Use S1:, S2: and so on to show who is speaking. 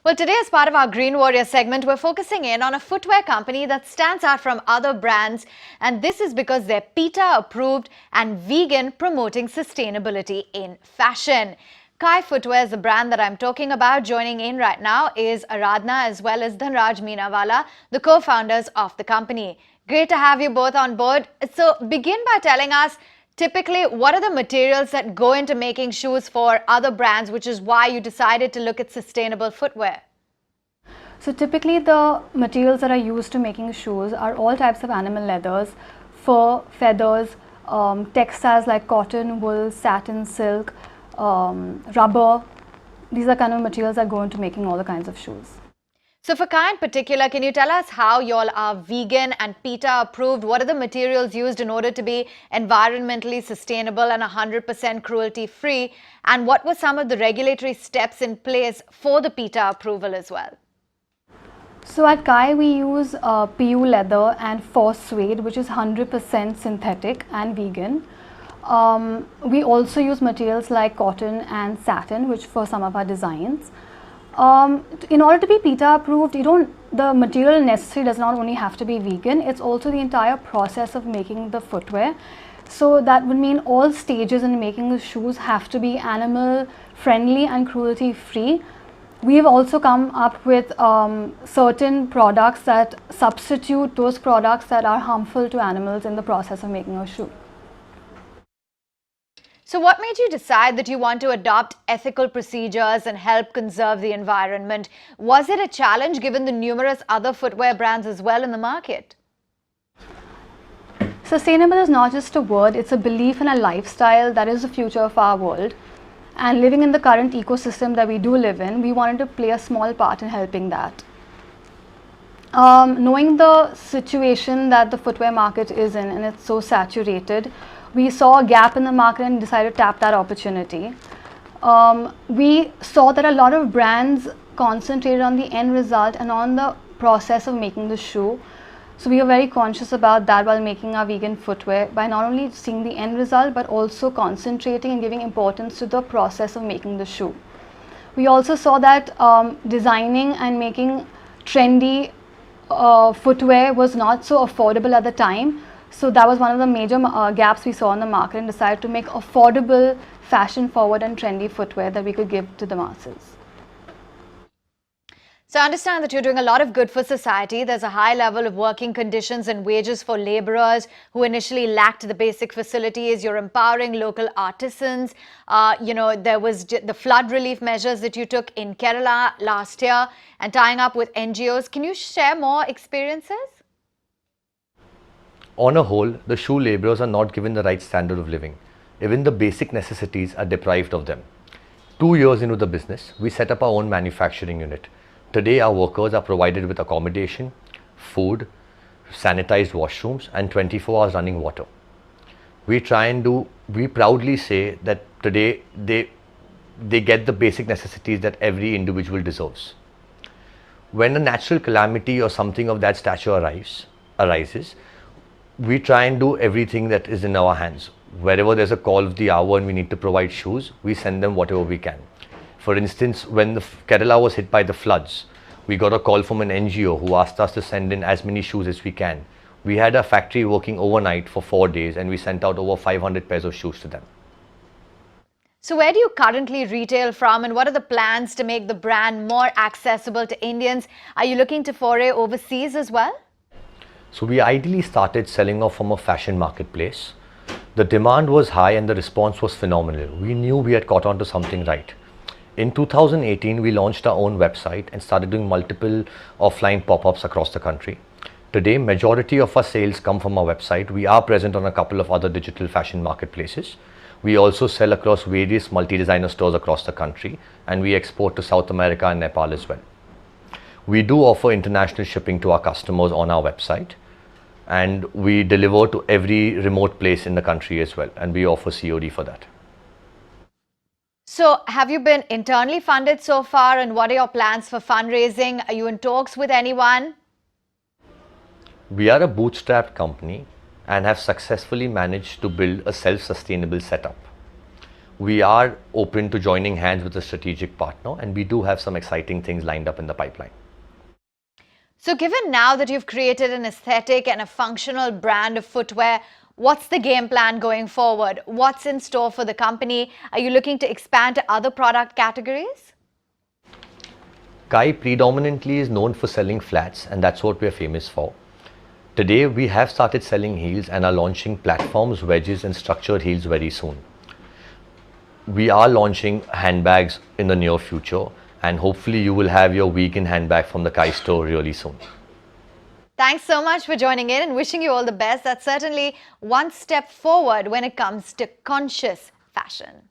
S1: Well, today as part of our Green Warrior segment, we're focusing in on a footwear company that stands out from other brands, and this is because they're PETA approved and vegan, promoting sustainability in fashion. Cai Footwear is the brand that I'm talking about. Joining in right now is Aradhana as well as Dhanraj Minawala, the co-founders of the company. Great to have you both on board. So begin by telling us, typically, what are the materials that go into making shoes for other brands, which is why you decided to look at sustainable footwear?
S2: So typically the materials that are used to making shoes are all types of animal leathers, fur, feathers, textiles like cotton, wool, satin, silk, rubber. These are kind of materials that go into making all the kinds of shoes.
S1: So for Cai in particular, can you tell us how y'all are vegan and PETA approved? What are the materials used in order to be environmentally sustainable and 100% cruelty free? And what were some of the regulatory steps in place for the PETA approval as well?
S2: So at Cai we use PU leather and force suede, which is 100% synthetic and vegan. We also use materials like cotton and satin, which for some of our designs. In order to be PETA approved, the material necessary does not only have to be vegan, it's also the entire process of making the footwear. So that would mean all stages in making the shoes have to be animal friendly and cruelty free. We've also come up with certain products that substitute those products that are harmful to animals in the process of making a shoe.
S1: So what made you decide that you want to adopt ethical procedures and help conserve the environment? Was it a challenge given the numerous other footwear brands as well in the market?
S2: Sustainable is not just a word, it's a belief and a lifestyle that is the future of our world. And living in the current ecosystem that we do live in, we wanted to play a small part in helping that. Knowing the situation that the footwear market is in, and it's so saturated, we saw a gap in the market and decided to tap that opportunity. We saw that a lot of brands concentrated on the end result and on the process of making the shoe. So we were very conscious about that while making our vegan footwear, by not only seeing the end result but also concentrating and giving importance to the process of making the shoe. We also saw that designing and making trendy footwear was not so affordable at the time. So that was one of the major gaps we saw in the market, and decided to make affordable, fashion forward and trendy footwear that we could give to the masses.
S1: So I understand that you're doing a lot of good for society. There's a high level of working conditions and wages for laborers who initially lacked the basic facilities. You're empowering local artisans. There was the flood relief measures that you took in Kerala last year and tying up with NGOs. Can you share more experiences?
S3: On a whole, the shoe laborers are not given the right standard of living. Even the basic necessities are deprived of them. 2 years into the business, we set up our own manufacturing unit. Today, our workers are provided with accommodation, food, sanitized washrooms, and 24 hours running water. We proudly say that today they get the basic necessities that every individual deserves. When a natural calamity or something of that stature arises, we try and do everything that is in our hands. Wherever there's a call of the hour and we need to provide shoes, we send them whatever we can. For instance, when the Kerala was hit by the floods, we got a call from an NGO who asked us to send in as many shoes as we can. We had a factory working overnight for 4 days and we sent out over 500 pairs of shoes to them.
S1: So where do you currently retail from, and what are the plans to make the brand more accessible to Indians? Are you looking to foray overseas as well?
S3: So we ideally started selling off from a fashion marketplace. The demand was high and the response was phenomenal. We knew we had caught on to something right. In 2018, we launched our own website and started doing multiple offline pop-ups across the country. Today, majority of our sales come from our website. We are present on a couple of other digital fashion marketplaces. We also sell across various multi-designer stores across the country, and we export to South America and Nepal as well. We do offer international shipping to our customers on our website, and we deliver to every remote place in the country as well, and we offer COD for that.
S1: So have you been internally funded so far, and what are your plans for fundraising? Are you in talks with anyone?
S3: We are a bootstrapped company and have successfully managed to build a self-sustainable setup. we are open to joining hands with a strategic partner, and we do have some exciting things lined up in the pipeline.
S1: So given now that you've created an aesthetic and a functional brand of footwear, what's the game plan going forward? What's in store for the company? Are you looking to expand to other product categories?
S3: Cai predominantly is known for selling flats, and that's what we're famous for. Today, we have started selling heels and are launching platforms, wedges and structured heels very soon. We are launching handbags in the near future, and hopefully you will have your vegan handbag from the Cai store really soon.
S1: Thanks so much for joining in and wishing you all the best. That's certainly one step forward when it comes to conscious fashion.